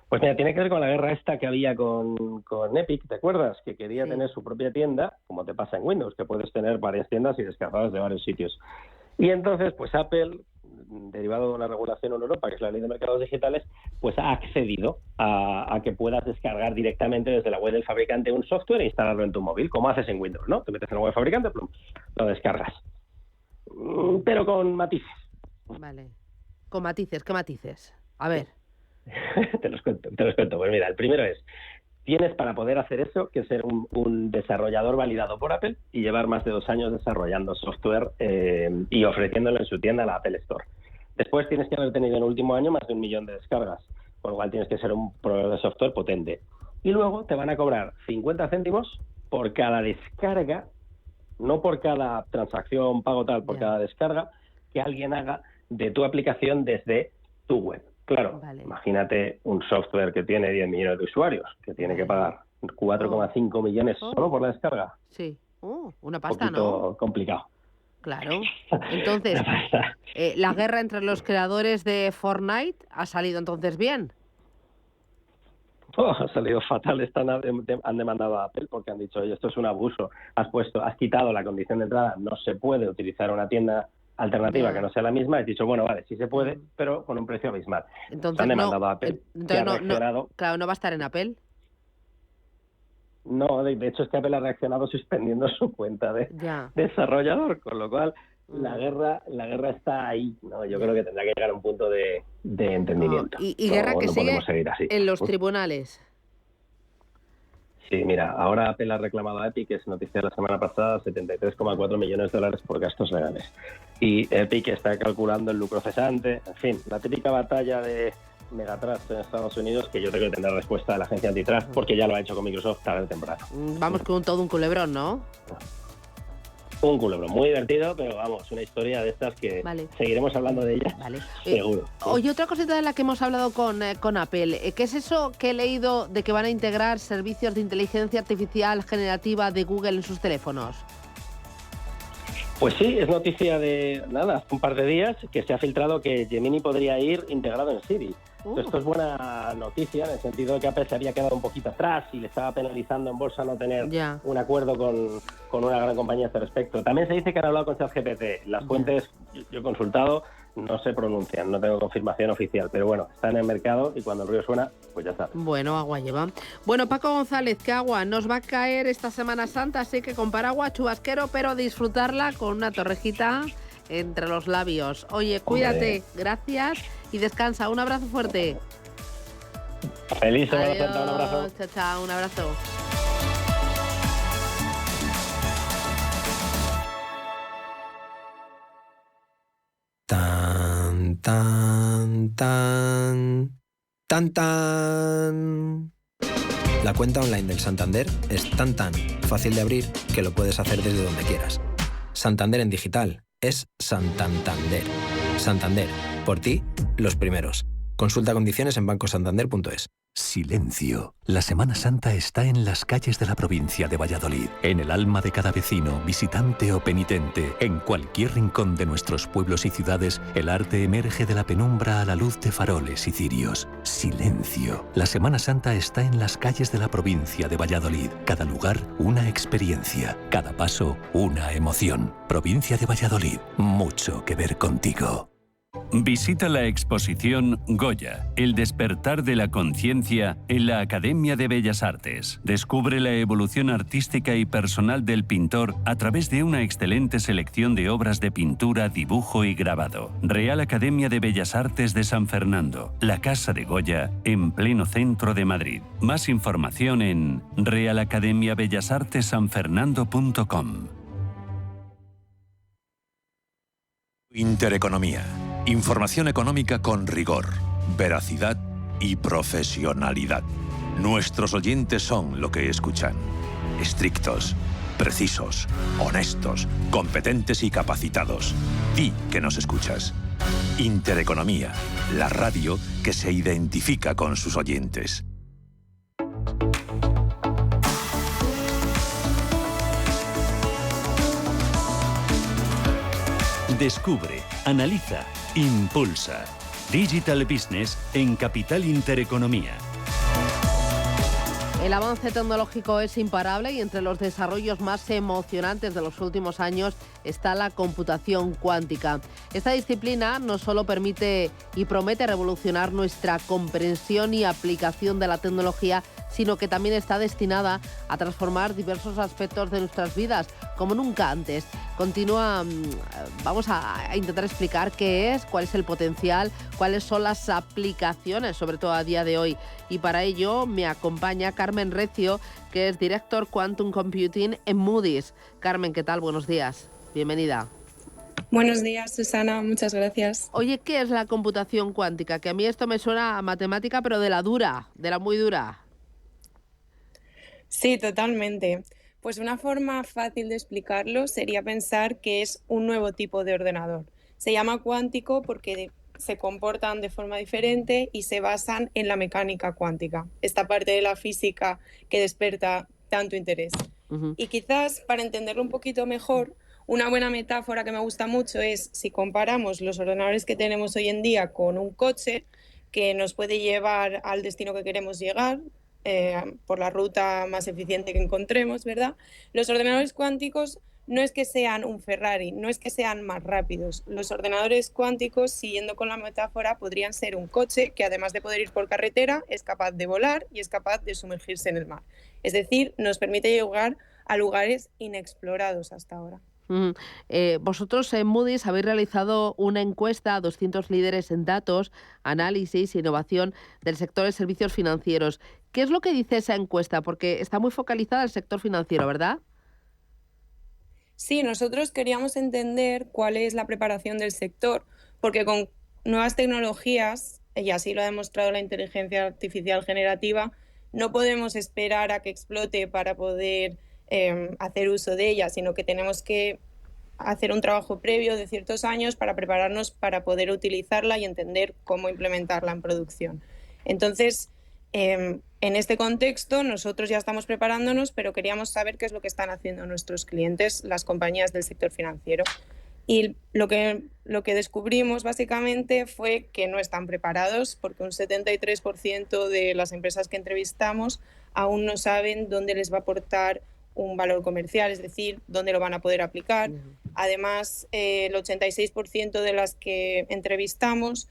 Pues mira, tiene que ver con la guerra esta que había con Epic, ¿te acuerdas? Que quería tener su propia tienda, como te pasa en Windows, que puedes tener varias tiendas y descargadas de varios sitios. Y entonces, pues Apple, derivado de una regulación en Europa, que es la Ley de Mercados Digitales, pues ha accedido a que puedas descargar directamente desde la web del fabricante un software e instalarlo en tu móvil, como haces en Windows, ¿no? Te metes en la web del fabricante, plum, lo descargas. Pero con matices. Vale. Con matices, ¿qué matices? A ver. Te los cuento. Pues mira, el primero es, tienes para poder hacer eso que ser un desarrollador validado por Apple y llevar más de 2 años desarrollando software y ofreciéndolo en su tienda, la Apple Store. Después tienes que haber tenido en el último año más de 1 millón de descargas, con lo cual tienes que ser un proveedor de software potente. Y luego te van a cobrar 50 céntimos por cada descarga, no por cada transacción, pago tal, por cada descarga que alguien haga de tu aplicación desde tu web. Claro, imagínate un software que tiene 10 millones de usuarios, que tiene que pagar 4,5 millones solo por la descarga. Sí, una pasta, ¿no? Un poquito complicado. Claro. Entonces, ¿la guerra entre los creadores de Fortnite ha salido entonces bien? Ha salido fatal. Han demandado a Apple porque han dicho, oye, esto es un abuso. Has quitado la condición de entrada, no se puede utilizar una tienda alternativa que no sea la misma. He dicho, bueno, vale, sí se puede, pero con un precio abismal. Entonces han demandado a Apple. Claro, no va a estar en Apple. No, de hecho es que Apple ha reaccionado suspendiendo su cuenta de desarrollador, con lo cual la guerra está ahí, ¿no? Yo creo que tendrá que llegar a un punto de entendimiento. Y guerra que sigue en los tribunales. Sí, mira, ahora Apple ha reclamado a Epic, que es noticia de la semana pasada, $73,4 millones por gastos legales. Y Epic está calculando el lucro cesante, en fin, la típica batalla de Megatrust en Estados Unidos, que yo creo que tendrá respuesta de la agencia antitrust, porque ya lo ha hecho con Microsoft tarde o temprano. Vamos con todo un culebrón, ¿no? Un culebrón muy divertido, pero vamos, una historia de estas que seguiremos hablando de ella, seguro. Oye, otra cosita de la que hemos hablado con Apple, ¿qué es eso que he leído de que van a integrar servicios de inteligencia artificial generativa de Google en sus teléfonos? Pues sí, es noticia de un par de días que se ha filtrado que Gemini podría ir integrado en Siri. Esto es buena noticia en el sentido de que Apple se había quedado un poquito atrás y le estaba penalizando en bolsa no tener un acuerdo con una gran compañía a este respecto. También se dice que han hablado con ChatGPT. Las fuentes, yo he consultado, no se pronuncian, no tengo confirmación oficial, pero bueno, está en el mercado y cuando el río suena, pues ya está. Bueno, agua lleva. Bueno, Paco González, ¿qué agua? Nos va a caer esta Semana Santa, así que con paraguas, chubasquero, pero disfrutarla con una torrejita entre los labios. Oye, cuídate, gracias y descansa. Un abrazo fuerte. Feliz Semana Santa, un abrazo. Chao, chao, un abrazo. Tan, tan, tan, tan, tan. La cuenta online del Santander es tan fácil de abrir que lo puedes hacer desde donde quieras. Santander en digital es Santander. Santander, por ti, los primeros. Consulta condiciones en bancosantander.es. Silencio. La Semana Santa está en las calles de la provincia de Valladolid, en el alma de cada vecino, visitante o penitente. En cualquier rincón de nuestros pueblos y ciudades, el arte emerge de la penumbra a la luz de faroles y cirios. Silencio. La Semana Santa está en las calles de la provincia de Valladolid. Cada lugar, una experiencia. Cada paso, una emoción. Provincia de Valladolid. Mucho que ver contigo. Visita la exposición Goya, el despertar de la conciencia en la Academia de Bellas Artes. Descubre la evolución artística y personal del pintor a través de una excelente selección de obras de pintura, dibujo y grabado. Real Academia de Bellas Artes de San Fernando, la Casa de Goya, en pleno centro de Madrid. Más información en realacademiabellasartesanfernando.com. Intereconomía. Información económica con rigor, veracidad y profesionalidad. Nuestros oyentes son lo que escuchan. Estrictos, precisos, honestos, competentes y capacitados. Di que nos escuchas. Intereconomía, la radio que se identifica con sus oyentes. Descubre, analiza, impulsa. Digital Business en Capital Intereconomía. El avance tecnológico es imparable y entre los desarrollos más emocionantes de los últimos años está la computación cuántica. Esta disciplina no solo permite y promete revolucionar nuestra comprensión y aplicación de la tecnología, sino que también está destinada a transformar diversos aspectos de nuestras vidas, como nunca antes. Vamos a intentar explicar qué es, cuál es el potencial, cuáles son las aplicaciones, sobre todo a día de hoy. Y para ello me acompaña Carmen Recio, que es Director Quantum Computing en Moody's. Carmen, ¿qué tal? Buenos días. Bienvenida. Buenos días, Susana. Muchas gracias. Oye, ¿qué es la computación cuántica? Que a mí esto me suena a matemática, pero de la dura, de la muy dura. Sí, totalmente. Pues una forma fácil de explicarlo sería pensar que es un nuevo tipo de ordenador. Se llama cuántico porque se comportan de forma diferente y se basan en la mecánica cuántica, esta parte de la física que desperta tanto interés. Y quizás para entenderlo un poquito mejor, una buena metáfora que me gusta mucho es si comparamos los ordenadores que tenemos hoy en día con un coche que nos puede llevar al destino que queremos llegar, por la ruta más eficiente que encontremos, ¿verdad? Los ordenadores cuánticos no es que sean un Ferrari, no es que sean más rápidos. Los ordenadores cuánticos, siguiendo con la metáfora, podrían ser un coche que además de poder ir por carretera, es capaz de volar y es capaz de sumergirse en el mar. Es decir, nos permite llegar a lugares inexplorados hasta ahora. Vosotros en Moody's habéis realizado una encuesta a 200 líderes en datos, análisis e innovación del sector de servicios financieros. ¿Qué es lo que dice esa encuesta? Porque está muy focalizada al sector financiero, ¿verdad? Sí, nosotros queríamos entender cuál es la preparación del sector, porque con nuevas tecnologías, y así lo ha demostrado la inteligencia artificial generativa, no podemos esperar a que explote para poder hacer uso de ella, sino que tenemos que hacer un trabajo previo de ciertos años para prepararnos para poder utilizarla y entender cómo implementarla en producción. Entonces, en este contexto, nosotros ya estamos preparándonos, pero queríamos saber qué es lo que están haciendo nuestros clientes, las compañías del sector financiero. Y lo que descubrimos básicamente fue que no están preparados, porque un 73% de las empresas que entrevistamos aún no saben dónde les va a aportar un valor comercial, es decir, dónde lo van a poder aplicar. Además, el 86% de las que entrevistamos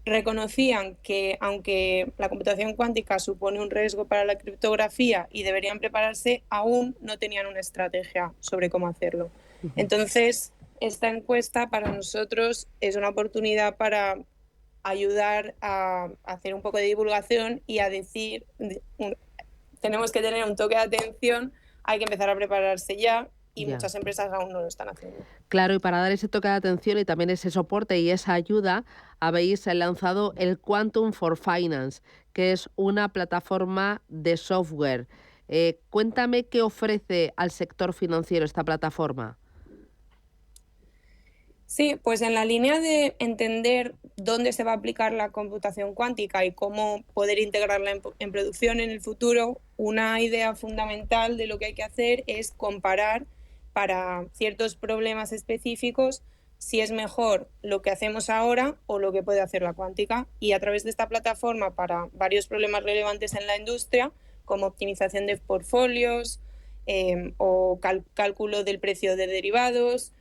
reconocían que, aunque la computación cuántica supone un riesgo para la criptografía y deberían prepararse, aún no tenían una estrategia sobre cómo hacerlo. Entonces, esta encuesta para nosotros es una oportunidad para ayudar a hacer un poco de divulgación y a decir, tenemos que tener un toque de atención, hay que empezar a prepararse ya, y muchas empresas aún no lo están haciendo. Claro, y para dar ese toque de atención y también ese soporte y esa ayuda, habéis lanzado el Quantum for Finance, que es una plataforma de software. Cuéntame qué ofrece al sector financiero esta plataforma. Sí, pues en la línea de entender dónde se va a aplicar la computación cuántica y cómo poder integrarla en producción en el futuro, una idea fundamental de lo que hay que hacer es comparar para ciertos problemas específicos si es mejor lo que hacemos ahora o lo que puede hacer la cuántica. Y a través de esta plataforma, para varios problemas relevantes en la industria, como optimización de portfolios o cálculo del precio de derivados,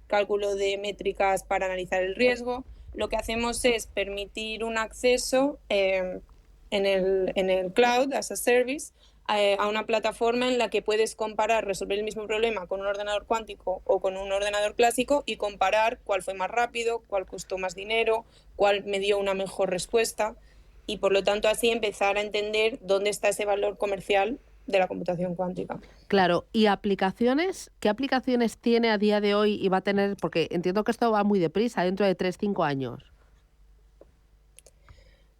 cálculo de métricas para analizar el riesgo, lo que hacemos es permitir un acceso en el cloud as a service a una plataforma en la que puedes comparar, resolver el mismo problema con un ordenador cuántico o con un ordenador clásico y comparar cuál fue más rápido, cuál costó más dinero, cuál me dio una mejor respuesta, y por lo tanto así empezar a entender dónde está ese valor comercial de la computación cuántica. Claro, ¿y aplicaciones? ¿Qué aplicaciones tiene a día de hoy y va a tener? Porque entiendo que esto va muy deprisa, dentro de 3-5 años.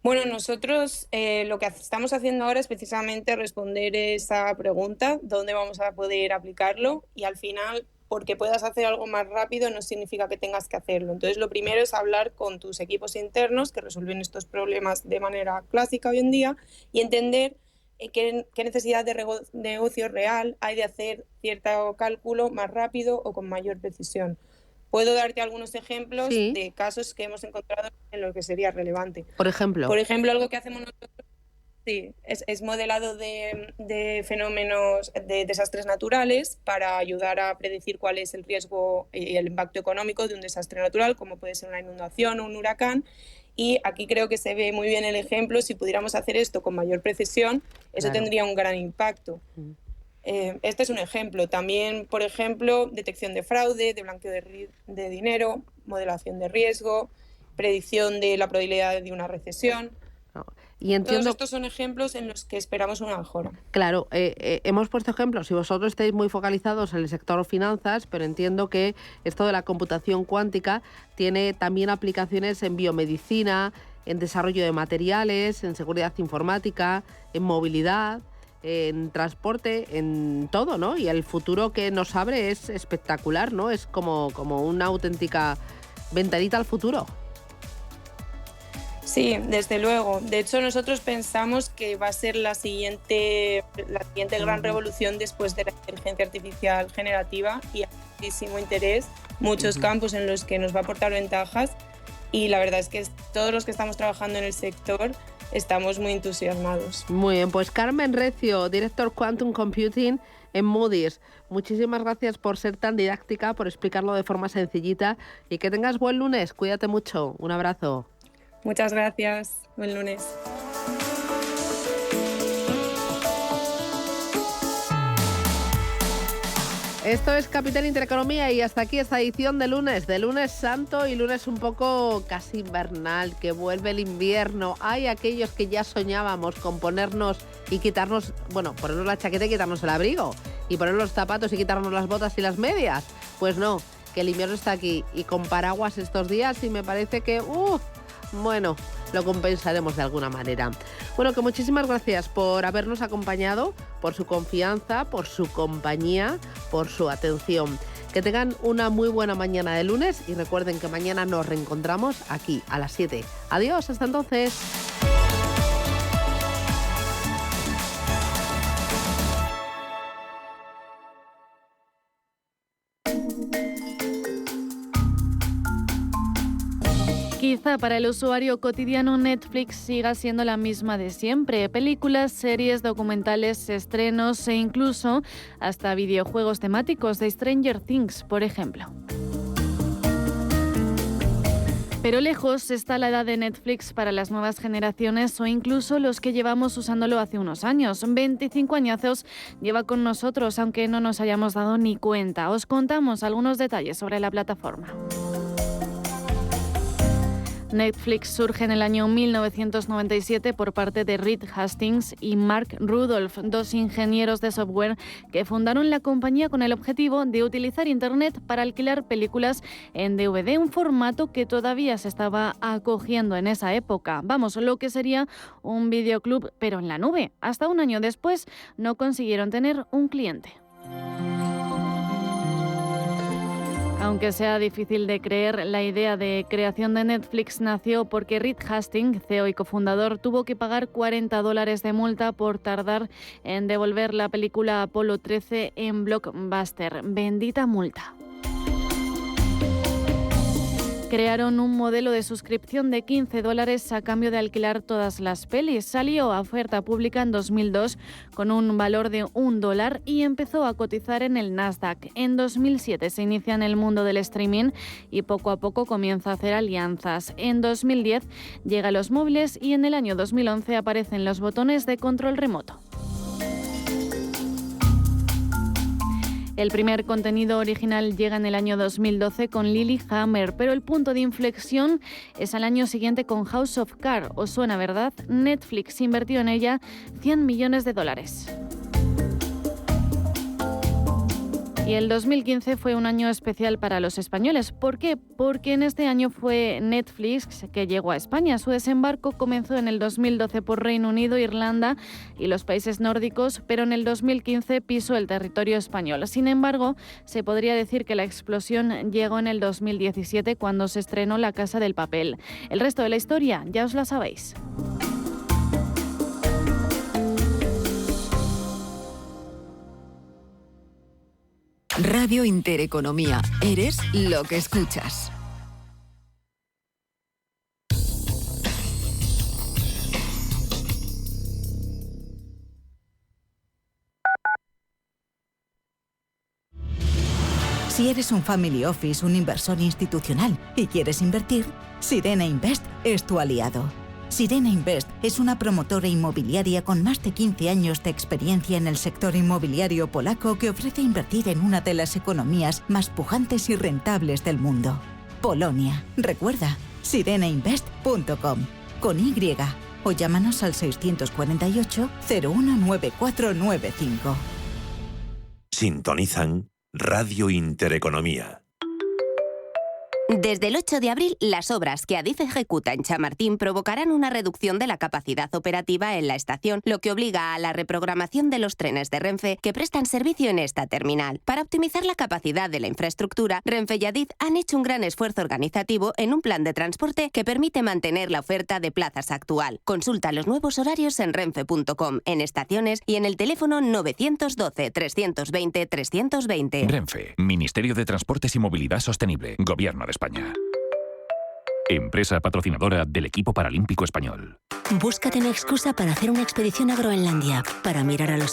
Bueno, nosotros lo que estamos haciendo ahora es precisamente responder esa pregunta, ¿dónde vamos a poder aplicarlo? Y al final, porque puedas hacer algo más rápido no significa que tengas que hacerlo. Entonces, lo primero es hablar con tus equipos internos que resuelven estos problemas de manera clásica hoy en día y entender qué necesidad de negocio real hay de hacer cierto cálculo más rápido o con mayor precisión. Puedo darte algunos ejemplos de casos que hemos encontrado en lo que sería relevante. Por ejemplo, algo que hacemos nosotros es modelado de fenómenos de desastres naturales para ayudar a predecir cuál es el riesgo y el impacto económico de un desastre natural, como puede ser una inundación o un huracán. Y aquí creo que se ve muy bien el ejemplo. Si pudiéramos hacer esto con mayor precisión, eso tendría un gran impacto. Este es un ejemplo. También, por ejemplo, detección de fraude, de blanqueo de dinero, modelación de riesgo, predicción de la probabilidad de una recesión. Y entiendo... Todos estos son ejemplos en los que esperamos una mejora. Claro, hemos puesto ejemplos y vosotros estáis muy focalizados en el sector finanzas, pero entiendo que esto de la computación cuántica tiene también aplicaciones en biomedicina, en desarrollo de materiales, en seguridad informática, en movilidad, en transporte, en todo, ¿no? Y el futuro que nos abre es espectacular, ¿no? Es como una auténtica ventanita al futuro. Sí, desde luego. De hecho, nosotros pensamos que va a ser la siguiente gran revolución después de la inteligencia artificial generativa, y hay muchísimo interés, muchos campos en los que nos va a aportar ventajas, y la verdad es que todos los que estamos trabajando en el sector estamos muy entusiasmados. Muy bien, pues Carmen Recio, director Quantum Computing en Moody's. Muchísimas gracias por ser tan didáctica, por explicarlo de forma sencillita, y que tengas buen lunes. Cuídate mucho. Un abrazo. Muchas gracias. Buen lunes. Esto es Capital Intereconomía y hasta aquí esta edición de lunes santo y lunes un poco casi invernal, que vuelve el invierno. Hay aquellos que ya soñábamos con ponernos y quitarnos, ponernos la chaqueta y quitarnos el abrigo, y poner los zapatos y quitarnos las botas y las medias. Pues no, que el invierno está aquí y con paraguas estos días, y me parece que, lo compensaremos de alguna manera. Bueno, que muchísimas gracias por habernos acompañado, por su confianza, por su compañía, por su atención. Que tengan una muy buena mañana de lunes y recuerden que mañana nos reencontramos aquí a las 7. Adiós, hasta entonces. Quizá para el usuario cotidiano Netflix siga siendo la misma de siempre. Películas, series, documentales, estrenos e incluso hasta videojuegos temáticos de Stranger Things, por ejemplo. Pero lejos está la edad de Netflix para las nuevas generaciones o incluso los que llevamos usándolo hace unos años. 25 añazos lleva con nosotros, aunque no nos hayamos dado ni cuenta. Os contamos algunos detalles sobre la plataforma. Netflix surge en el año 1997 por parte de Reed Hastings y Mark Rudolph, dos ingenieros de software que fundaron la compañía con el objetivo de utilizar Internet para alquilar películas en DVD, un formato que todavía se estaba acogiendo en esa época. Vamos, lo que sería un videoclub, pero en la nube. Hasta un año después no consiguieron tener un cliente. Aunque sea difícil de creer, la idea de creación de Netflix nació porque Reed Hastings, CEO y cofundador, tuvo que pagar $40 de multa por tardar en devolver la película Apolo 13 en Blockbuster. Bendita multa. Crearon un modelo de suscripción de $15 a cambio de alquilar todas las pelis. Salió a oferta pública en 2002 con un valor de $1 y empezó a cotizar en el Nasdaq. En 2007 se inicia en el mundo del streaming y poco a poco comienza a hacer alianzas. En 2010 llega a los móviles y en el año 2011 aparecen los botones de control remoto. El primer contenido original llega en el año 2012 con Lilyhammer, pero el punto de inflexión es al año siguiente con House of Cards. ¿Os suena, verdad? Netflix invirtió en ella $100 millones. Y el 2015 fue un año especial para los españoles. ¿Por qué? Porque en este año fue Netflix que llegó a España. Su desembarco comenzó en el 2012 por Reino Unido, Irlanda y los países nórdicos, pero en el 2015 pisó el territorio español. Sin embargo, se podría decir que la explosión llegó en el 2017 cuando se estrenó La Casa del Papel. El resto de la historia ya os la sabéis. Radio Intereconomía. Eres lo que escuchas. Si eres un family office, un inversor institucional y quieres invertir, Sirena Invest es tu aliado. Sirena Invest es una promotora inmobiliaria con más de 15 años de experiencia en el sector inmobiliario polaco que ofrece invertir en una de las economías más pujantes y rentables del mundo. Polonia. Recuerda, sirenainvest.com con Y o llámanos al 648 019495. Sintonizan Radio Intereconomía. Desde el 8 de abril, las obras que Adif ejecuta en Chamartín provocarán una reducción de la capacidad operativa en la estación, lo que obliga a la reprogramación de los trenes de Renfe que prestan servicio en esta terminal. Para optimizar la capacidad de la infraestructura, Renfe y Adif han hecho un gran esfuerzo organizativo en un plan de transporte que permite mantener la oferta de plazas actual. Consulta los nuevos horarios en renfe.com, en estaciones y en el teléfono 912 320 320. Renfe, Ministerio de Transportes y Movilidad Sostenible, Gobierno de España. Empresa patrocinadora del equipo paralímpico español. Búscate una excusa para hacer una expedición a Groenlandia, para mirar a los